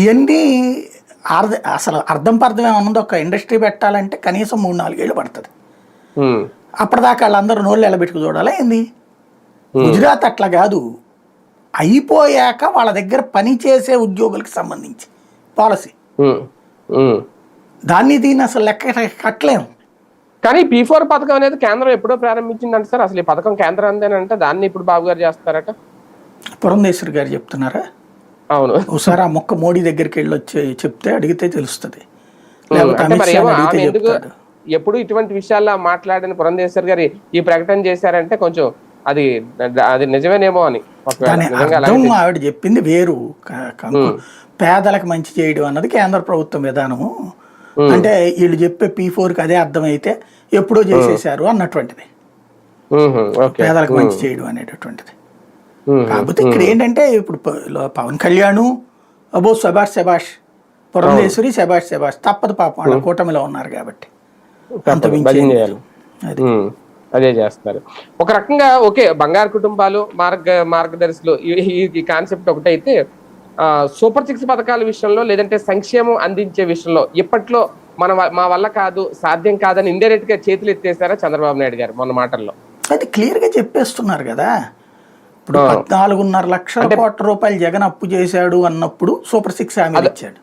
ఇవన్నీ అసలు అర్థం పర్థం ఏమన్నది, ఒక ఇండస్ట్రీ పెట్టాలంటే కనీసం 3-4 ఏళ్ళు పడుతుంది. అప్పటిదాకా వాళ్ళందరూ నోళ్ళు ఎలబెట్టుకు చూడాలా ఏంది? గుజరాత్ అట్లా కాదు, అయిపోయాక వాళ్ళ దగ్గర పని చేసే ఉద్యోగులకు సంబంధించి పాలసీ, దీన్ని అసలు లెక్క కట్టలేము. కానీ P4 పథకం అనేది కేంద్రం ఎప్పుడో ప్రారంభించిందంట సార్. అసలు ఈ పథకం కేంద్రాందేనంటే దాన్ని ఇప్పుడు బాబు గారు చేస్తారట. పురంధేశ్వరి గారు చెప్తున్నారా? అవును. ఒకసారి ఆ మొక్క మోడీ దగ్గరికి వెళ్ళి వచ్చి చెప్తే అడిగితే తెలుస్తుంది. ఎప్పుడు ఇటువంటి విషయాల్లో మాట్లాడిన పురంధేశ్వరి గారు ఈ ప్రకటన చేశారంటే కొంచెం అది నిజమేనేమో అని. ఆవిడ చెప్పింది వేరు. పేదలకు మంచి చేయడం అన్నది కేంద్ర ప్రభుత్వం విధానము. అంటే వీళ్ళు చెప్పే P4కి అదే అర్థమైతే ఎప్పుడో చేసేసారు అన్నటువంటిది, పేదలకు మంచి చేయడం అనేటటువంటిది. కాకపోతే ఇక్కడ ఏంటంటే ఇప్పుడు పవన్ కళ్యాణ్ అబో శబాష్, పురంధేశ్వరి శబాష్ తప్పదు పాపం, వాళ్ళ కూటమిలో ఉన్నారు కాబట్టి అదే చేస్తారు. ఒక రకంగా ఓకే, బంగారు కుటుంబాలు మార్గదర్శులు ఈ కాన్సెప్ట్ ఒకటైతే సూపర్ 6 పథకాల విషయంలో లేదంటే సంక్షేమం అందించే విషయంలో ఇప్పట్లో మా వల్ల కాదు, సాధ్యం కాదని ఇండైరెక్ట్ గా చేతులు ఎత్తేసారా చంద్రబాబు నాయుడు గారు మొన్న మాటల్లో? అది క్లియర్ గా చెప్పేస్తున్నారు కదా. ఇప్పుడు 14.5 లక్షల కోట్ల రూపాయలు జగన్ అప్పు చేశాడు అన్నప్పుడు సూపర్ 6 హామీలు ఇచ్చాడు.